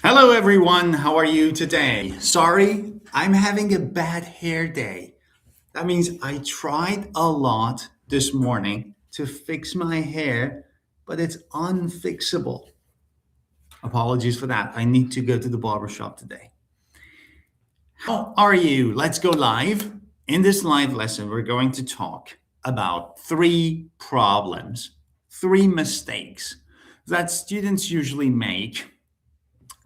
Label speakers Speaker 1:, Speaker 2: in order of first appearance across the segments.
Speaker 1: Hello, everyone. How are you today? Sorry, I'm having a bad hair day. That means I tried a lot this morning to fix my hair, but it's unfixable. Apologies for that. I need to go to the barber shop today. How are you? Let's go live. In this live lesson, we're going to talk about three problems, three mistakes that students usually make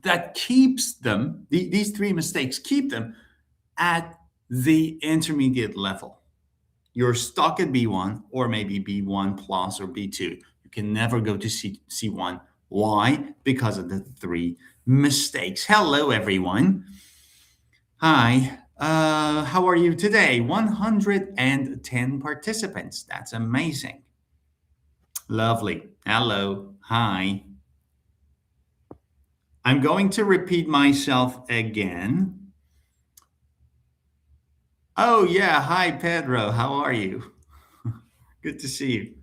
Speaker 1: that keeps them, these three mistakes keep them at the intermediate level. You're stuck at B1 or maybe B1 plus or B2. You can never go to C1. Why? Because of the three mistakes. Hello, everyone. Hi. How are you today? 110 participants. That's amazing. Lovely. Hello. Hi. I'm going to repeat myself again. Oh, yeah. Hi, Pedro. How are you? Good to see you.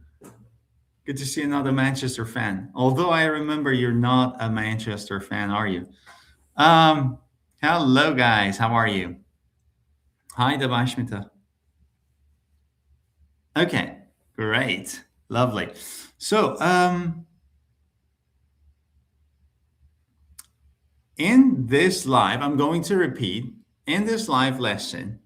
Speaker 1: Good to see another Manchester fan. Although I remember you're not a Manchester fan, are you? Um, Hello, guys. How are you? Hi, Devashmita. Okay, great. Lovely. So, in this live, I'm going to repeat in this live lesson,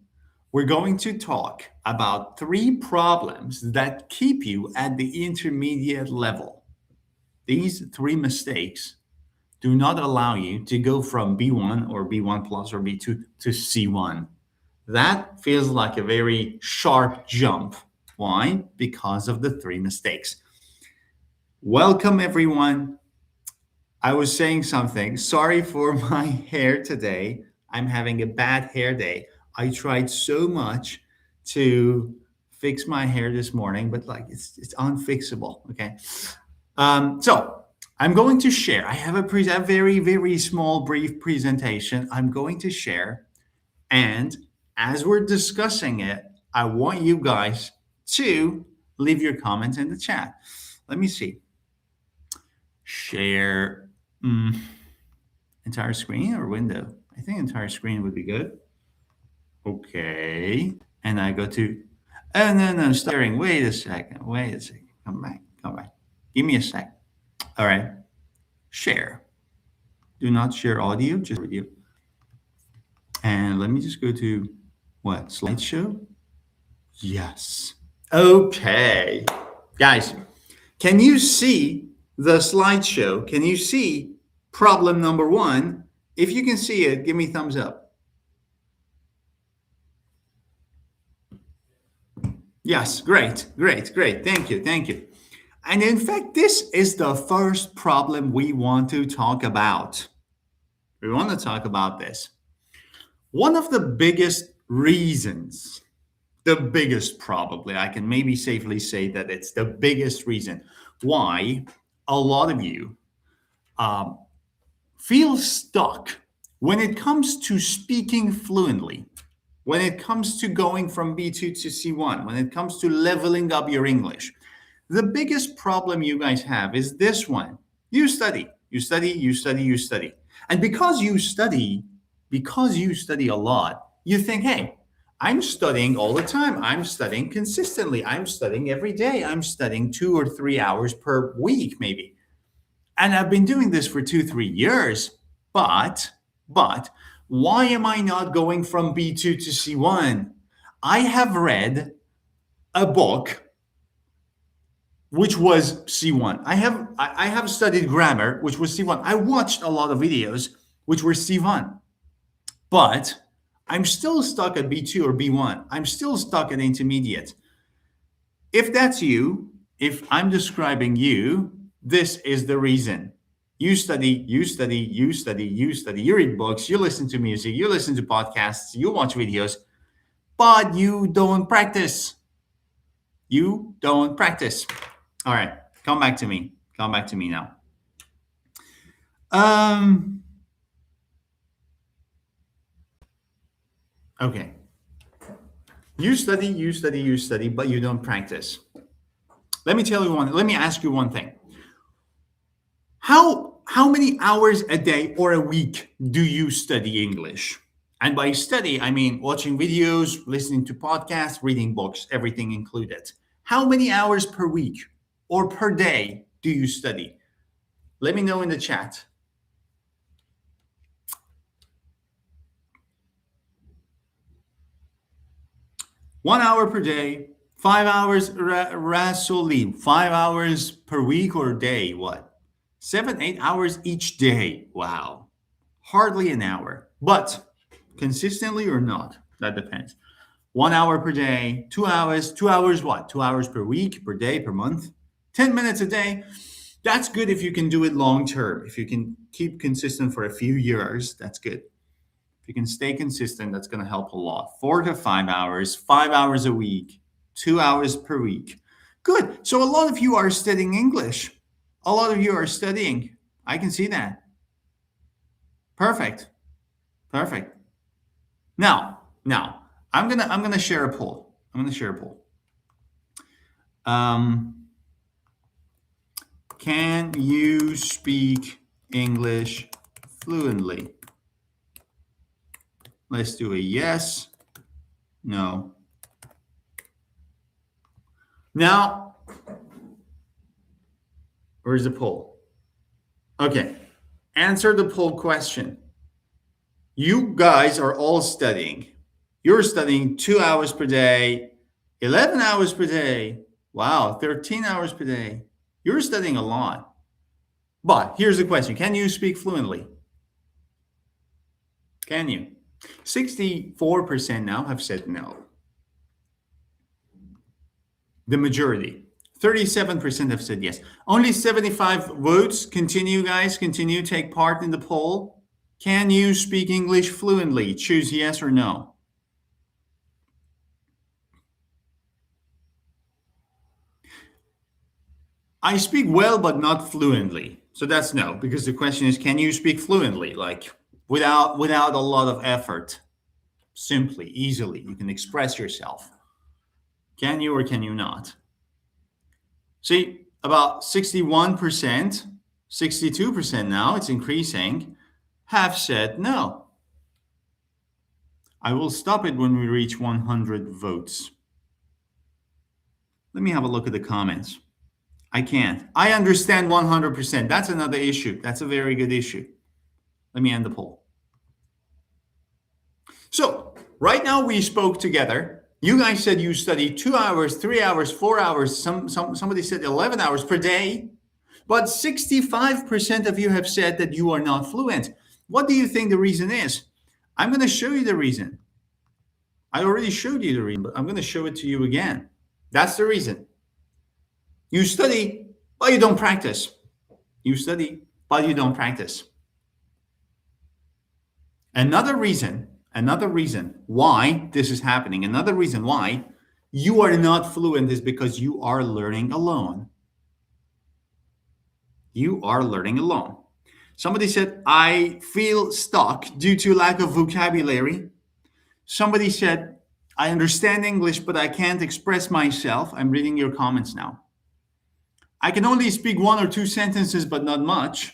Speaker 1: we're going to talk about three problems that keep you at the intermediate level. These three mistakes do not allow you to go from B1 or B1 plus or B2 to C1. That feels like a very sharp jump. Why? Because of the three mistakes. Welcome, everyone. I was saying something. Sorry for my hair today. I'm having a bad hair day. I tried so much to fix my hair this morning, but like it's unfixable. Okay. So I'm going to share. I have a very small, brief presentation. I'm going to share, and as we're discussing it, I want you guys to leave your comments in the chat. Let me see. Share entire screen or window. I think entire screen would be good. Okay, and I go to. Oh no, staring. Wait a second. Wait a second. Come back. Come back. Give me a sec. All right. Share. Do not share audio, just video. And let me just go to what? Slideshow? Yes. Okay. Guys, can you see the slideshow? Can you see problem number one? If you can see it, give me thumbs up. Yes, great. Thank you, thank you. And in fact, this is the first problem we want to talk about. We want to talk about this. One of the biggest reasons, the biggest probably, I can maybe safely say that it's the biggest reason why a lot of you um, feel stuck when it comes to speaking fluently, when it comes to going from B2 to C1, when it comes to leveling up your English. The biggest problem you guys have is this one. You study, you study, you study, you study. And because you study a lot, you think, hey, I'm studying all the time. I'm studying consistently. I'm studying every day. I'm studying 2 or 3 hours per week, maybe. And I've been doing this for 2, 3 years. But why am I not going from B2 to C1? I have read a book which was C1. I have studied grammar, which was C1. I watched a lot of videos, which were C1. But I'm still stuck at B2 or B1. I'm still stuck at intermediate. If that's you, if I'm describing you, this is the reason. You study, you study, you study, you study, you read books, you listen to music, you listen to podcasts, you watch videos, but you don't practice. You don't practice. All right, come back to me. Come back to me now. Um, okay. You study, you study, you study, but you don't practice. Let me ask you one thing. How how many hours a day or a week do you study English? And by study, I mean watching videos, listening to podcasts, reading books, everything included. How many hours per week or per day do you study? Let me know in the chat. 1 hour per day, 5 hours Rasolim, 5 hours per week or day. What? 7, 8 hours each day. Wow. Hardly an hour. But consistently or not, that depends. 1 hour per day, 2 hours, 2 hours what? 2 hours per week, per day, per month, 10 minutes a day. That's good if you can do it long term. If you can keep consistent for a few years, that's good. If you can stay consistent, that's going to help a lot. 4 to 5 hours, 5 hours a week, 2 hours per week. Good. So a lot of you are studying English. A lot of you are studying. I can see that. Perfect. Perfect. Now, I'm gonna share a poll. I'm gonna share a poll. Um, can you speak English fluently? Let's do a yes, no. Now, where's the poll? Okay, answer the poll question. You guys are all studying. You're studying 2 hours per day, 11 hours per day. Wow, 13 hours per day. You're studying a lot. But here's the question: can you speak fluently? Can you? 64% now have said no. The majority. 37% have said yes. Only 75 votes. Continue, guys. Continue. Take part in the poll. Can you speak English fluently? Choose yes or no. I speak well, but not fluently. So that's no, because the question is, can you speak fluently? Like without a lot of effort, simply, easily, you can express yourself. Can you or can you not? See, about 61%, 62% now, it's increasing, have said no. I will stop it when we reach 100 votes. Let me have a look at the comments. I can't. I understand 100%. That's another issue. That's a very good issue. Let me end the poll. So, right now we spoke together. You guys said you study 2 hours, 3 hours, 4 hours. Somebody said 11 hours per day. But 65% of you have said that you are not fluent. What do you think the reason is? I'm going to show you the reason. I already showed you the reason, but I'm going to show it to you again. That's the reason. You study, but you don't practice. You study, but you don't practice. Another reason why this is happening, another reason why you are not fluent is because you are learning alone. You are learning alone. Somebody said, I feel stuck due to lack of vocabulary. Somebody said, I understand English, but I can't express myself. I'm reading your comments now. I can only speak 1 or 2 sentences, but not much.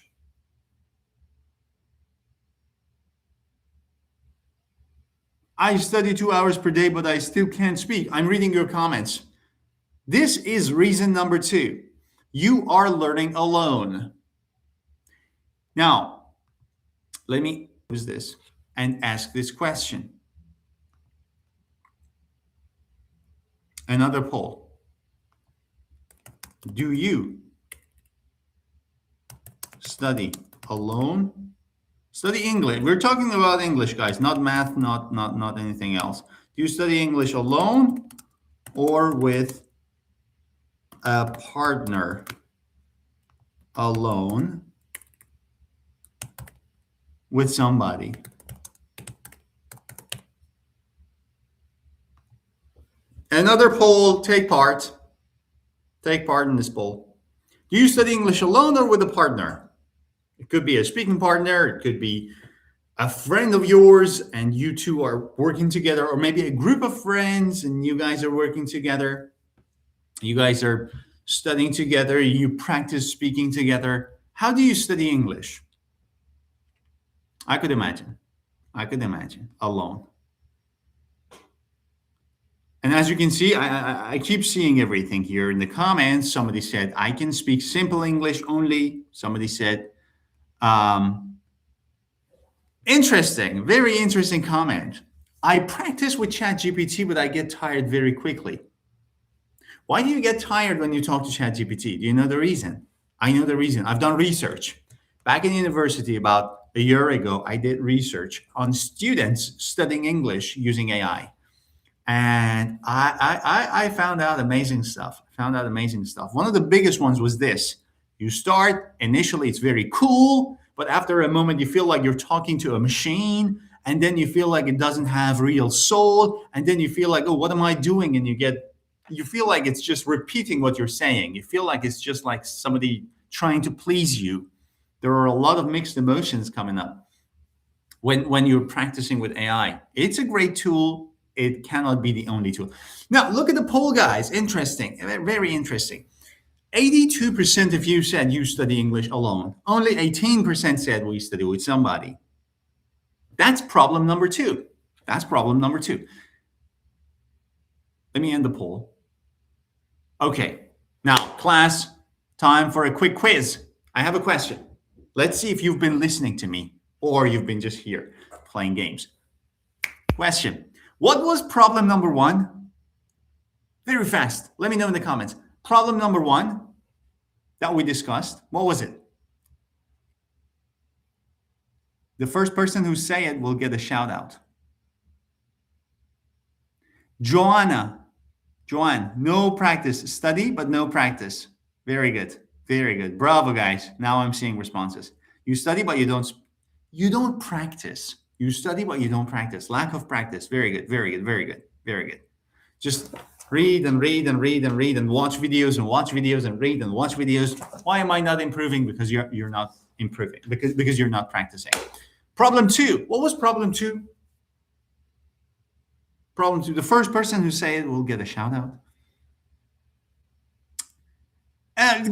Speaker 1: I study 2 hours per day, but I still can't speak. I'm reading your comments. This is reason number 2. You are learning alone. Now, let me use this and ask this question. Another poll. Do you study alone? Study English. We're talking about English, guys, not math, not anything else. Do you study English alone or with a partner? Alone with somebody. Another poll, take part. Take part in this poll. Do you study English alone or with a partner? It could be a speaking partner, it could be a friend of yours and you two are working together, or maybe a group of friends and you guys are working together. You guys are studying together, you practice speaking together. How do you study English? I could imagine. I could imagine alone. And as you can see, I keep seeing everything here in the comments. Somebody said, I can speak simple English only. Somebody said, um, interesting, very interesting comment. I practice with ChatGPT, but I get tired very quickly. Why do you get tired when you talk to ChatGPT? Do you know the reason? I know the reason. I've done research. Back in university, about a year ago, I did research on students studying English using AI. And I found out amazing stuff. Found out amazing stuff. One of the biggest ones was this. You start, initially, it's very cool, but after a moment, you feel like you're talking to a machine. And then you feel like it doesn't have real soul. And then you feel like, oh, what am I doing? And you feel like it's just repeating what you're saying. You feel like it's just like somebody trying to please you. There are a lot of mixed emotions coming up when you're practicing with AI. It's a great tool. It cannot be the only tool. Now, look at the poll, guys. Interesting. Very interesting. 82% of you said you study English alone. Only 18% said we study with somebody. That's problem number two. That's problem number two. Let me end the poll. Okay. Now, class, time for a quick quiz. I have a question. Let's see if you've been listening to me or you've been just here playing games. Question. What was problem number one? Very fast. Let me know in the comments. Problem number one that we discussed, what was it? The first person who say it will get a shout out. Joanne, no practice. Study, but no practice. Very good. Very good. Bravo, guys. Now I'm seeing responses. You study, but you don't practice. You study, but you don't practice. Lack of practice. Very good. Very good. Very good. Very good. Just read and read and read and read and watch videos and watch videos and read and watch videos. Why am I not improving? Because you're not improving. Because you're not practicing. Problem two. What was problem two? Problem two. The first person who say it will get a shout out.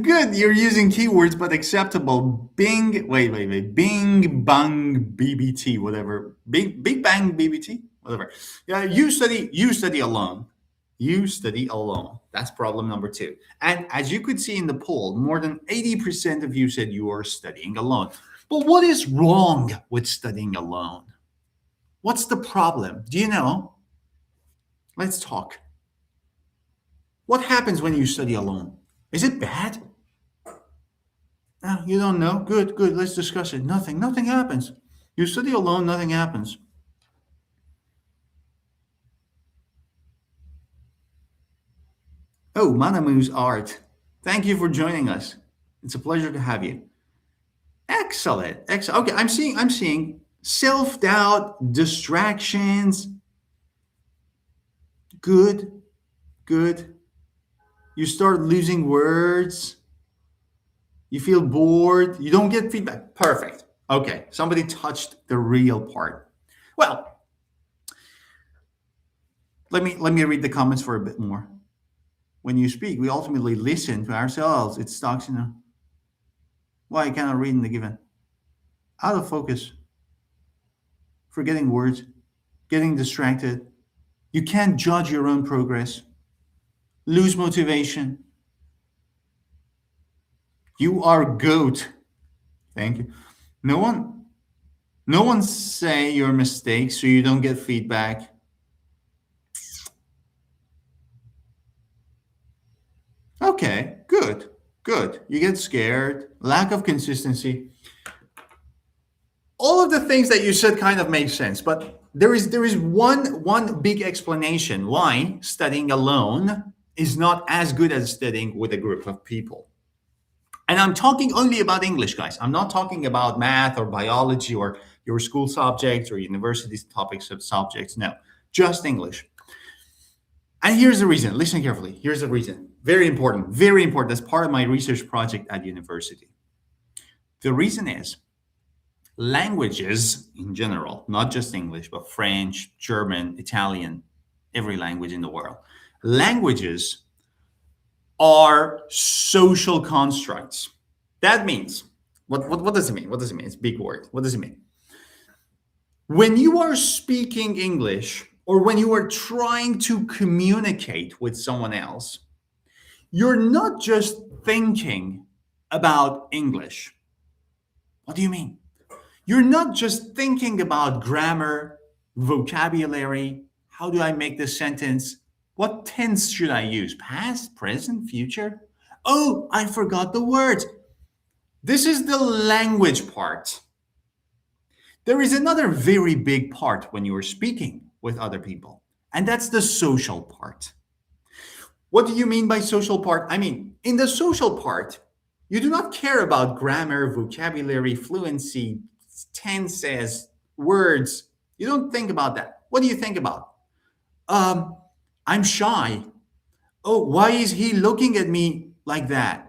Speaker 1: Good. You're using keywords, but acceptable. Bing. Wait. Bing bang BBT. Whatever. Big bang BBT. Whatever. Yeah. You study alone. You study alone. That's problem number two. And as you could see in the poll, more than 80% of you said you are studying alone. But what is wrong with studying alone? What's the problem? Do you know? Let's talk. What happens when you study alone? Is it bad? No, you don't know? Good. Let's discuss it. Nothing happens. You study alone, nothing happens. Oh, Manamu's art. Thank you for joining us. It's a pleasure to have you. Excellent. Okay, I'm seeing self-doubt, distractions. Good. You start losing words. You feel bored. You don't get feedback. Perfect. Okay, somebody touched the real part. Well, let me read the comments for a bit more. When you speak, we ultimately listen to ourselves. It stocks, why I cannot read in the given. Out of focus, forgetting words, getting distracted. You can't judge your own progress. Lose motivation. You are goat. Thank you. No one say your mistakes so you don't get feedback. Okay, good. You get scared, lack of consistency. All of the things that you said kind of make sense, but there is one big explanation why studying alone is not as good as studying with a group of people. And I'm talking only about English, guys. I'm not talking about math or biology or your school subjects or university topics of subjects. No, just English. And here's the reason. Listen carefully. Here's the reason. Very important. Very important. That's part of my research project at university. The reason is languages in general, not just English, but French, German, Italian, every language in the world. Languages are social constructs. That means What does it mean? What does it mean? It's a big word. What does it mean? When you are speaking English or when you are trying to communicate with someone else, you're not just thinking about English. What do you mean? You're not just thinking about grammar, vocabulary. How do I make this sentence? What tense should I use? Past, present, future? Oh, I forgot the words. This is the language part. There is another very big part when you are speaking with other people, and that's the social part. What do you mean by social part? I mean, in the social part, you do not care about grammar, vocabulary, fluency, tenses, words. You don't think about that. What do you think about? Um, I'm shy. Oh, why is he looking at me like that?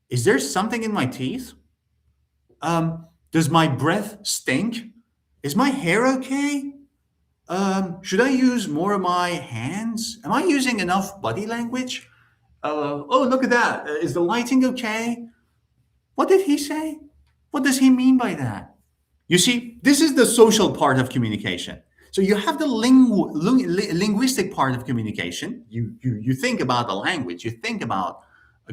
Speaker 1: Is there something in my teeth? Does my breath stink? Is my hair okay? Should I use more of my hands? Am I using enough body language? Oh, look at that. Is the lighting okay? What did he say? What does he mean by that? You see, this is the social part of communication. So you have the linguistic part of communication. You think about the language, you think about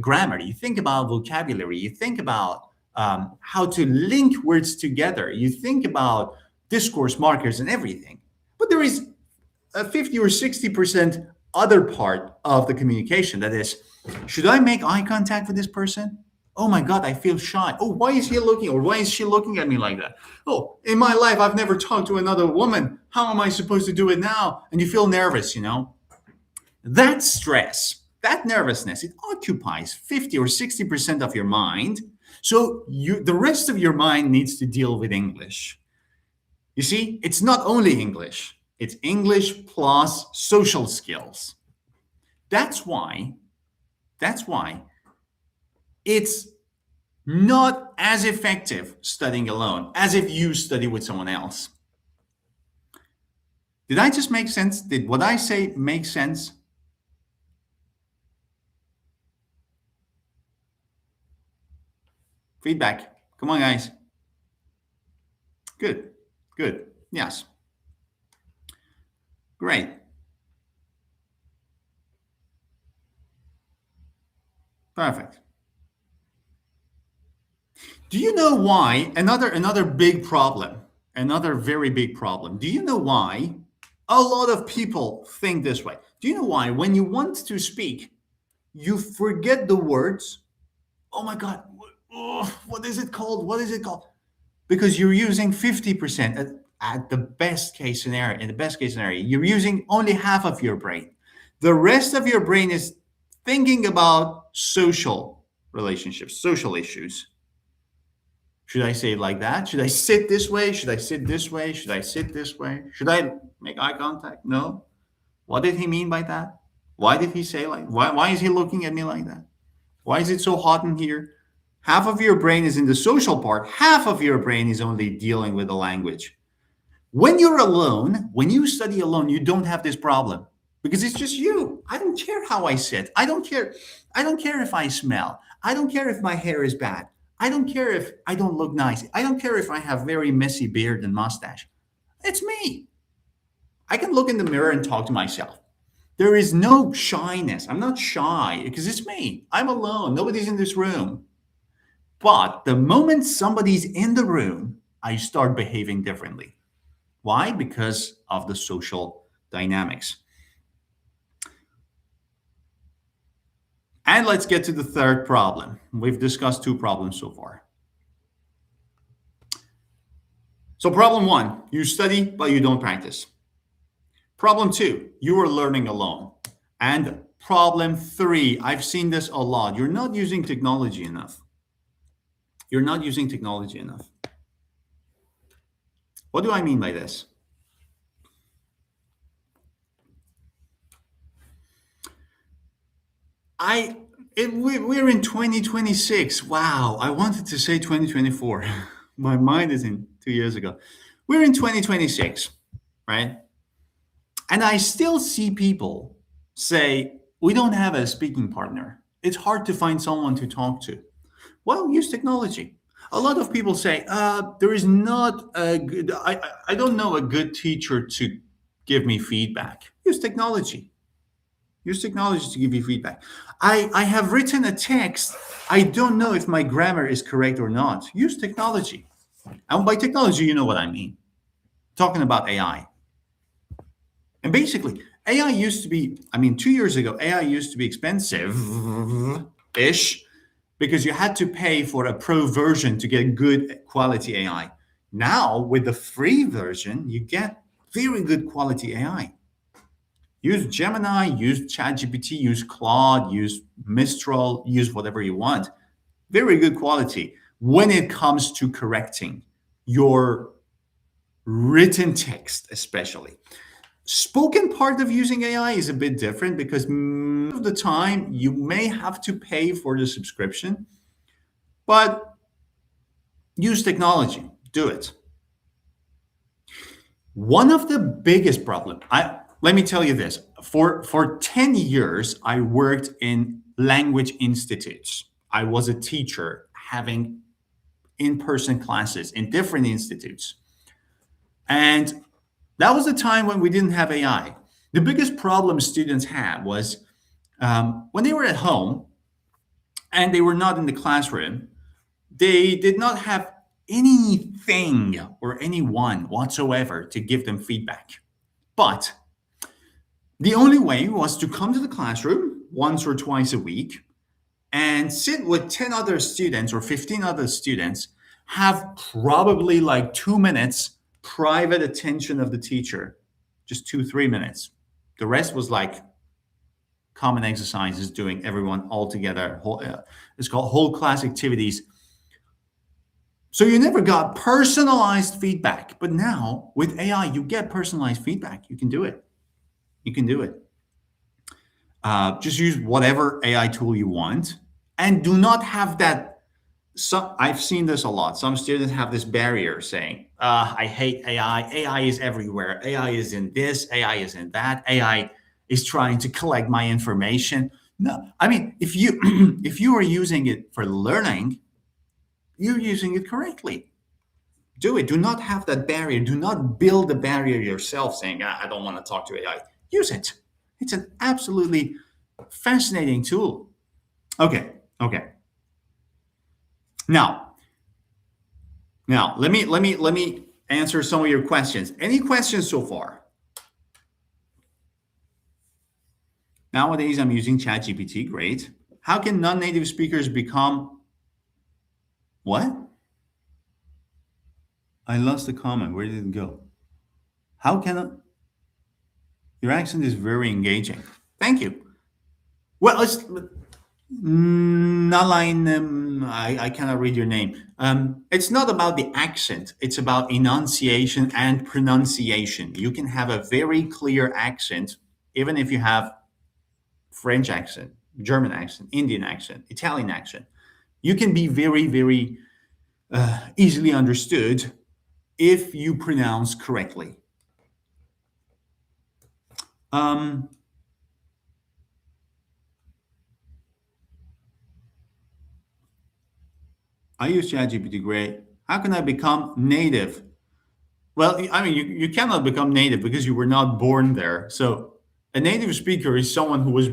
Speaker 1: grammar, you think about vocabulary, you think about how to link words together, you think about discourse markers and everything. But there is a 50 or 60% other part of the communication that is, should I make eye contact with this person? Oh my God, I feel shy. Oh, why is he looking or why is she looking at me like that? Oh, in my life, I've never talked to another woman. How am I supposed to do it now? And you feel nervous, you know? That stress, that nervousness, it occupies 50 or 60% of your mind. So the rest of your mind needs to deal with English. You see, it's not only English, it's English plus social skills. That's why, that's why it's not as effective studying alone as if you study with someone else. Did I just make sense? Did what I say make sense? Feedback. Come on, guys. Good. Good. Yes. Great. Perfect. Do you know why? Another big problem, another very big problem. Do you know why a lot of people think this way? Do you know why when you want to speak, you forget the words? Oh my God, what is it called? What is it called? Because you're using 50% at the best case scenario. In the best case scenario, you're using only half of your brain. The rest of your brain is thinking about social relationships, social issues. Should I say it like that? Should I sit this way? Should I sit this way? Should I sit this way? Should I make eye contact? No. What did he mean by that? Why did he say like why is he looking at me like that? Why is it so hot in here? Half of your brain is in the social part, half of your brain is only dealing with the language. When you're alone, when you study alone, you don't have this problem because it's just you. I don't care how I sit. I don't care. I don't care if I smell. I don't care if my hair is bad. I don't care if I don't look nice. I don't care if I have very messy beard and mustache. It's me. I can look in the mirror and talk to myself. There is no shyness. I'm not shy because it's me. I'm alone. Nobody's in this room. But the moment somebody's in the room, I start behaving differently. Why? Because of the social dynamics. And let's get to the third problem. We've discussed two problems so far. So, problem one, you study, but you don't practice. Problem two, you are learning alone. And problem three, I've seen this a lot. You're not using technology enough. You're not using technology enough. What do I mean by this? We're in 2026. Wow, I wanted to say 2024. My mind is in 2 years ago. We're in 2026, right? And I still see people say, we don't have a speaking partner. It's hard to find someone to talk to. Well, use technology. A lot of people say there is not a good. I don't know a good teacher to give me feedback. Use technology. Use technology to give you feedback. I have written a text. I don't know if my grammar is correct or not. Use technology. And by technology, you know what I mean. Talking about AI. And basically, AI used to be, I mean, 2 years ago, AI used to be expensive ish because you had to pay for a pro version to get good quality AI. Now, with the free version, you get very good quality AI. Use Gemini, use ChatGPT, use Claude, use Mistral, use whatever you want. Very good quality when it comes to correcting your written text, especially. Spoken part of using AI is a bit different because most of the time you may have to pay for the subscription, but use technology. Do it. One of the biggest problem, I let me tell you this. For 10 years, I worked in language institutes. I was a teacher having in-person classes in different institutes. And that was the time when we didn't have AI. The biggest problem students had was when they were at home and they were not in the classroom, they did not have anything or anyone whatsoever to give them feedback. But the only way was to come to the classroom once or twice a week and sit with 10 other students or 15 other students, have probably like 2 minutes private attention of the teacher, just 2, 3 minutes. The rest was like common exercises, doing everyone all together. It's called whole class activities. So you never got personalized feedback. But now with AI, you get personalized feedback. You can do it. You can do it. Just use whatever AI tool you want, and do not have that. I've seen this a lot. Some students have this barrier saying, "I hate AI. AI is everywhere. AI is in this. AI is in that. AI is trying to collect my information." No, I mean, if you if you are using it for learning, you're using it correctly. Do it. Do not have that barrier. Do not build a barrier yourself, saying, "I don't want to talk to AI." Use it. It's an absolutely fascinating tool. Okay. Okay. Now, let me answer some of your questions. Any questions so far? Nowadays, I'm using ChatGPT. Great. How can non-native speakers become what? I lost the comment. Where did it go? How can your accent is very engaging. Thank you. Well, let's Naline, I cannot read your name. It's not about the accent. It's about enunciation and pronunciation. You can have a very clear accent, even if you have French accent, German accent, Indian accent, Italian accent. You can be very, very easily understood if you pronounce correctly. Um, I use ChatGPT. Great. How can I become native? Well, I mean, you cannot become native because you were not born there. So, a native speaker is someone who was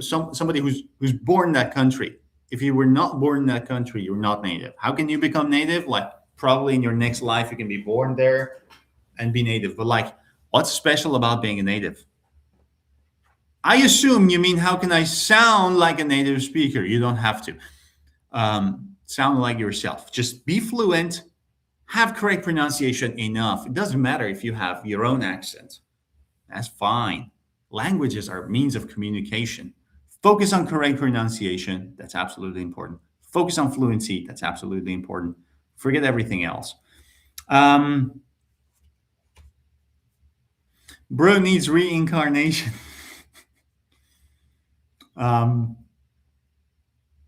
Speaker 1: somebody who's born in that country. If you were not born in that country, you're not native. How can you become native? Like, probably in your next life, you can be born there and be native. But like, what's special about being a native? I assume you mean how can I sound like a native speaker? You don't have to sound like yourself. Just be fluent, have correct pronunciation enough. It doesn't matter if you have your own accent. That's fine. Languages are means of communication. Focus on correct pronunciation. That's absolutely important. Focus on fluency. That's absolutely important. Forget everything else. Um, bro needs reincarnation. um,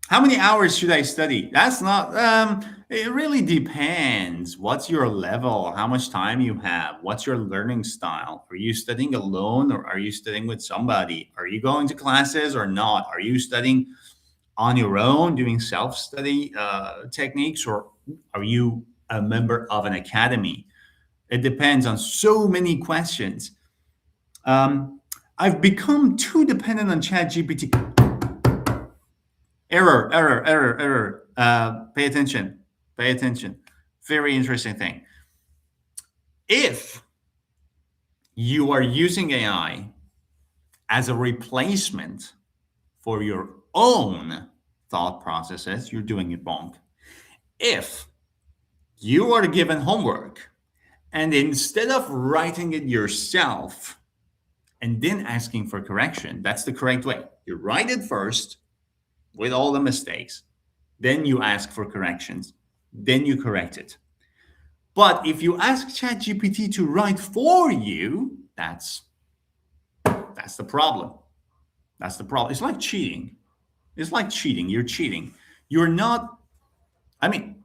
Speaker 1: How many hours should I study? That's not, it really depends. What's your level? How much time you have? What's your learning style? Are you studying alone or are you studying with somebody? Are you going to classes or not? Are you studying on your own doing self study techniques, or are you a member of an academy? It depends on so many questions. Um, I've become too dependent on ChatGPT. Error. Pay attention. Pay attention. Very interesting thing. If you are using AI as a replacement for your own thought processes, you're doing it wrong. If you are given homework and instead of writing it yourself and then asking for correction, that's the correct way. You write it first with all the mistakes, then you ask for corrections, then you correct it. But if you ask ChatGPT to write for you, that's the problem. That's the problem. It's like cheating. It's like cheating. You're cheating. You're not. I mean,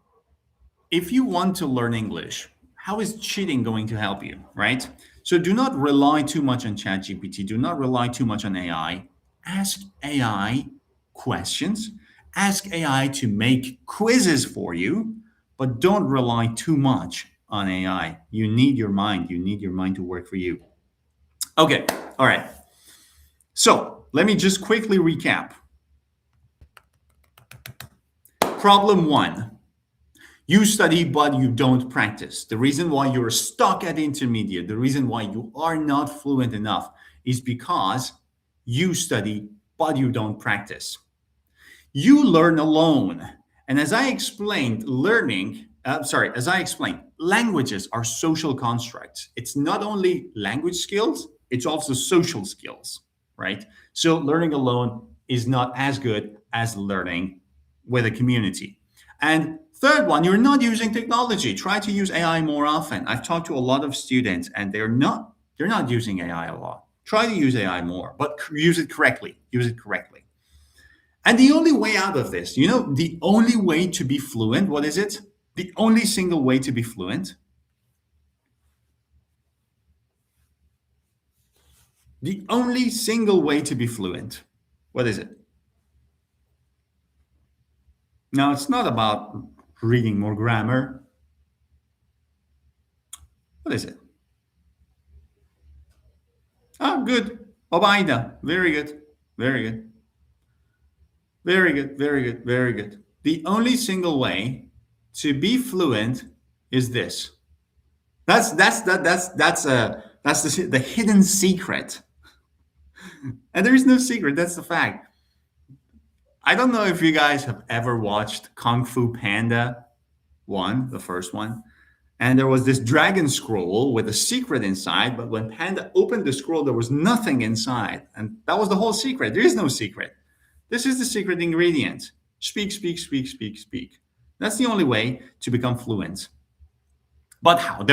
Speaker 1: if you want to learn English, how is cheating going to help you, right? So do not rely too much on ChatGPT. Do not rely too much on AI. Ask AI questions. Ask AI to make quizzes for you, but don't rely too much on AI. You need your mind. You need your mind to work for you. Okay, all right. So let me just quickly recap. Problem one, you study, but you don't practice. The reason why you're stuck at intermediate, the reason why you are not fluent enough is because you study, but you don't practice. You learn alone. And as I explained, languages are social constructs. It's not only language skills, it's also social skills, right? So learning alone is not as good as learning with a community. And third one, you're not using technology. Try to use AI more often. I've talked to a lot of students and they're not using AI a lot. Try to use AI more, but use it correctly. Use it correctly. And the only way out of this, the only way to be fluent, what is it? The only single way to be fluent. The only single way to be fluent. What is it? Now, it's not about reading more grammar. What is it? Oh, good. Obaida. Very good. Very good. Very good. Very good. Very good. The only single way to be fluent is this. That's the hidden secret. And there is no secret. That's the fact. I don't know if you guys have ever watched Kung Fu Panda 1, the first one. And there was this dragon scroll with a secret inside, but when Panda opened the scroll, there was nothing inside. And that was the whole secret. There is no secret. This is the secret ingredient. Speak, speak, speak, speak, speak. That's the only way to become fluent. But how?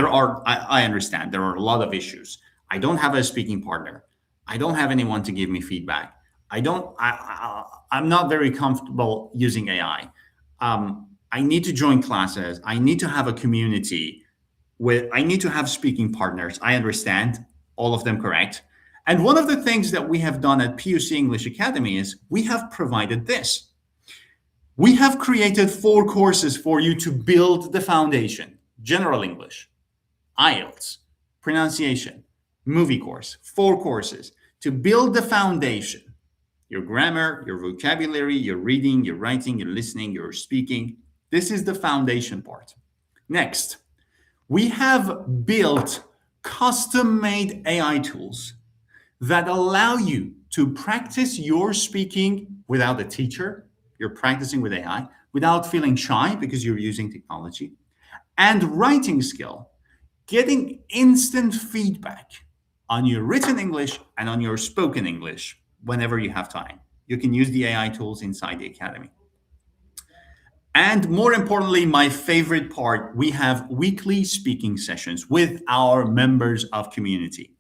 Speaker 1: I understand, there are a lot of issues. I don't have a speaking partner. I don't have anyone to give me feedback. I'm not very comfortable using AI. I need to join classes. I need to have a community I need to have speaking partners. I understand all of them correct. And one of the things that we have done at PUC English Academy is we have provided this. We have created 4 courses for you to build the foundation: general English, IELTS, pronunciation, movie course, 4 courses to build the foundation. Your grammar, your vocabulary, your reading, your writing, your listening, your speaking. This is the foundation part. Next, we have built custom-made AI tools that allow you to practice your speaking without a teacher. You're practicing with AI without feeling shy because you're using technology. And writing skill, getting instant feedback on your written English and on your spoken English whenever you have time. You can use the AI tools inside the Academy. And more importantly, my favorite part, we have weekly speaking sessions with our members of community.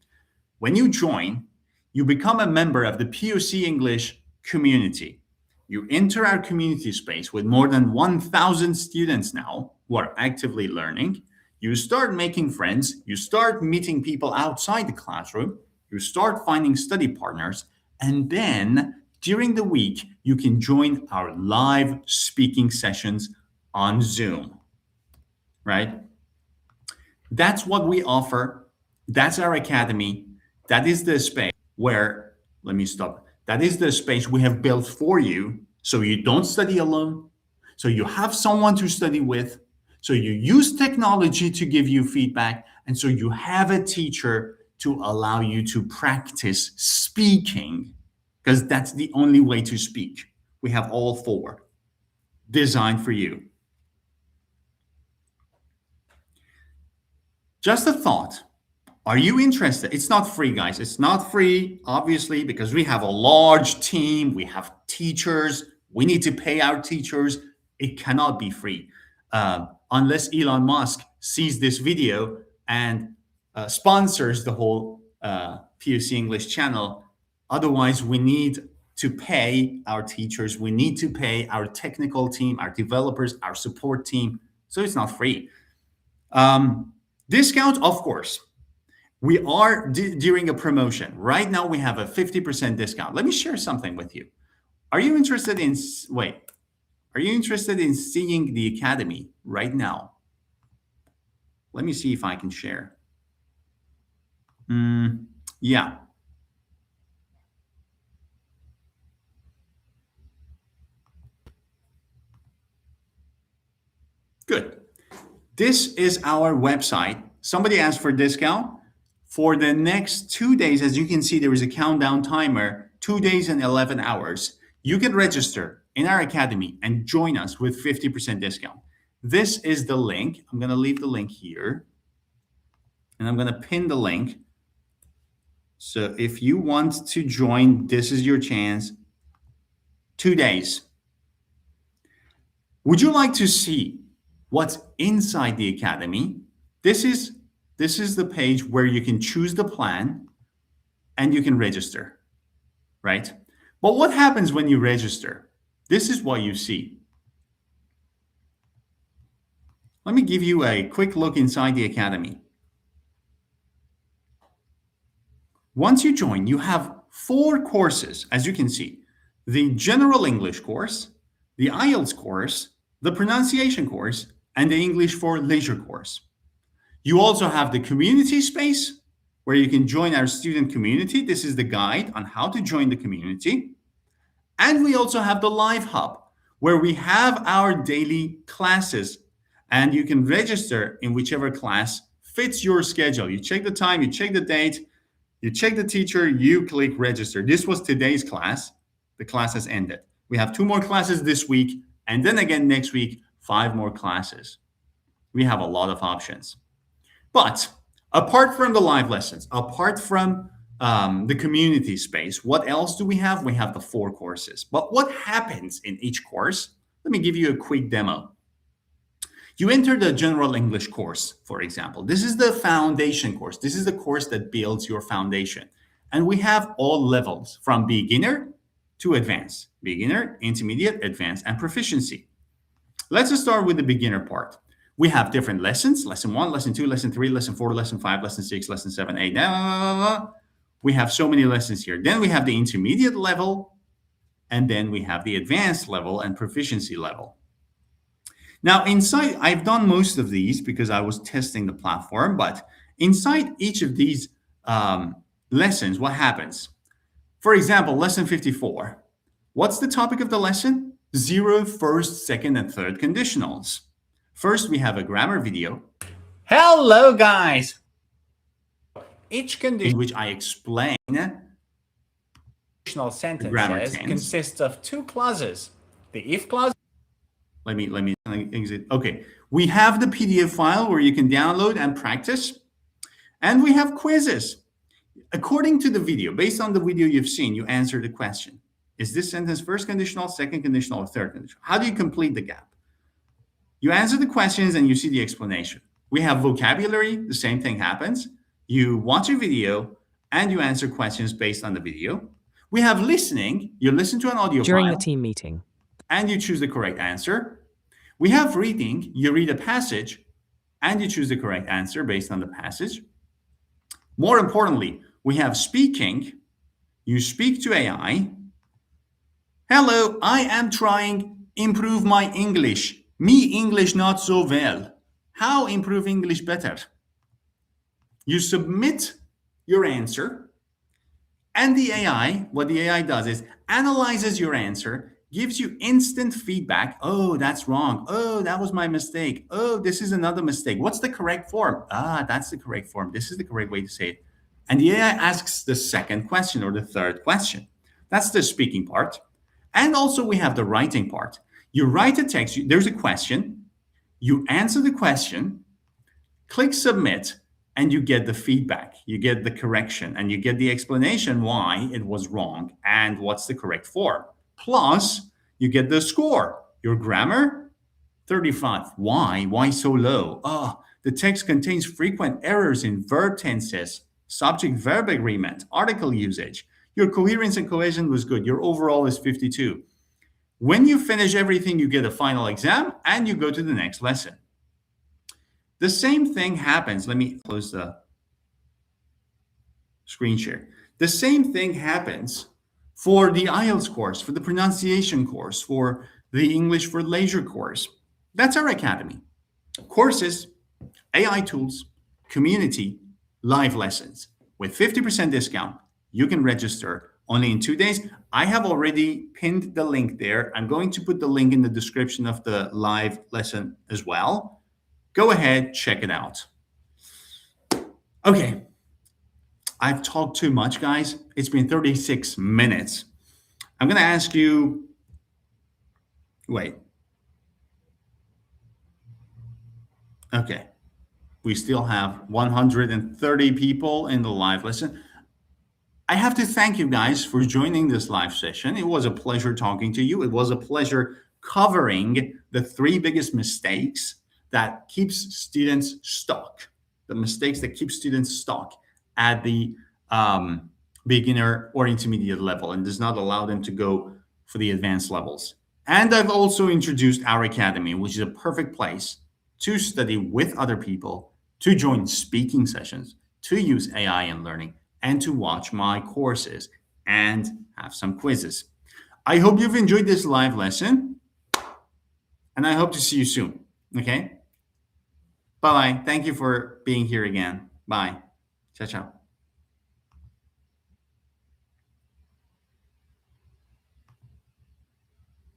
Speaker 1: When you join, you become a member of the POC English community. You enter our community space with more than 1,000 students now who are actively learning. You start making friends. You start meeting people outside the classroom. You start finding study partners. And then During the week, you can join our live speaking sessions on Zoom, right? That's what we offer. That's our academy. That is the space where, let me stop. That is the space we have built for you so you don't study alone, so you have someone to study with, so you use technology to give you feedback, and so you have a teacher to allow you to practice speaking, because that's the only way to speak. We have all four designed for you. Just a thought. Are you interested? It's not free, guys. It's not free, obviously, because we have a large team. We have teachers. We need to pay our teachers. It cannot be free unless Elon Musk sees this video and sponsors the whole POC English channel. Otherwise, we need to pay our teachers. We need to pay our technical team, our developers, our support team. So it's not free. Discount, of course. We are during a promotion. Right now, we have a 50% discount. Let me share something with you. Are you interested in, are you interested in seeing the academy right now? Let me see if I can share. Yeah. Good. This is our website. Somebody asked for discount. For the next 2 days, as you can see, there is a countdown timer, 2 days and 11 hours. You can register in our academy and join us with 50% discount. This is the link. I'm going to leave the link here. And I'm going to pin the link. So if you want to join, this is your chance. 2 days. Would you like to see what's inside the academy? This is the page where you can choose the plan and you can register, right? But what happens when you register? This is what you see. Let me give you a quick look inside the academy. Once you join, you have 4 courses, as you can see. The General English course, the IELTS course, the Pronunciation course, and the English for Leisure course. You also have the community space where you can join our student community. This is the guide on how to join the community. And we also have the Live Hub where we have our daily classes and you can register in whichever class fits your schedule. You check the time, you check the date, you check the teacher, you click register. This was today's class. The class has ended. We have 2 more classes this week and then again next week, 5 more classes. We have a lot of options. But apart from the live lessons, apart from the community space, what else do we have? We have the 4 courses. But what happens in each course? Let me give you a quick demo. You enter the General English course, for example. This is the foundation course. This is the course that builds your foundation. And we have all levels from beginner to advanced. Beginner, intermediate, advanced, and proficiency. Let's start with the beginner part. We have different lessons, lesson 1, lesson 2, lesson 3, lesson 4, lesson 5, lesson 6, lesson 7, 8. We have so many lessons here. Then we have the intermediate level, and then we have the advanced level and proficiency level. Now, inside, I've done most of these because I was testing the platform, but inside each of these lessons, what happens? For example, lesson 54. What's the topic of the lesson? 0, first, second, and third conditionals. First, we have a grammar video. Hello, guys. Each condition in which I explain conditional sentences consists of 2 clauses. The if clause. Let me exit. Okay, we have the PDF file where you can download and practice, and we have quizzes. According to the video, based on the video you've seen, you answer the question: is this sentence first conditional, second conditional, or third conditional? How do you complete the gap? You answer the questions and you see the explanation. We have vocabulary, the same thing happens. You watch a video and you answer questions based on the video. We have listening, you listen to an audio
Speaker 2: during
Speaker 1: file
Speaker 2: the team meeting
Speaker 1: and you choose the correct answer. We have reading, you read a passage and you choose the correct answer based on the passage. More importantly, we have speaking, you speak to AI Hello, I am trying improve my English. Me English not so well. How improve English better? You submit your answer, and the AI, what the AI does is analyzes your answer, gives you instant feedback. Oh, that's wrong. Oh, that was my mistake. Oh, this is another mistake. What's the correct form? Ah, that's the correct form. This is the correct way to say it. And the AI asks the second question or the third question. That's the speaking part. And also, we have the writing part. You write a text, there's a question, you answer the question, click submit, and you get the feedback, you get the correction, and you get the explanation why it was wrong and what's the correct form. Plus, you get the score. Your grammar, 35. Why? Why so low? Oh, the text contains frequent errors in verb tenses, subject verb agreement, article usage. Your coherence and cohesion was good. Your overall is 52. When you finish everything, you get a final exam and you go to the next lesson. The same thing happens. Let me close the screen share. The same thing happens for the IELTS course, for the pronunciation course, for the English for Leisure course. That's our academy. Courses, AI tools, community, live lessons. With 50% discount, you can register only in 2 days. I have already pinned the link there. I'm going to put the link in the description of the live lesson as well. Go ahead, check it out. Okay, I've talked too much, guys. It's been 36 minutes. I'm going to ask you, wait. Okay, we still have 130 people in the live lesson. I have to thank you guys for joining this live session. It was a pleasure talking to you. It was a pleasure covering the three biggest mistakes that keeps students stuck. The mistakes that keep students stuck at the beginner or intermediate level and does not allow them to go for the advanced levels. And I've also introduced our academy, which is a perfect place to study with other people, to join speaking sessions, to use AI in learning, and to watch my courses and have some quizzes. I hope you've enjoyed this live lesson, and I hope to see you soon. Okay? Bye bye. Thank you for being here again. Bye. Ciao, ciao.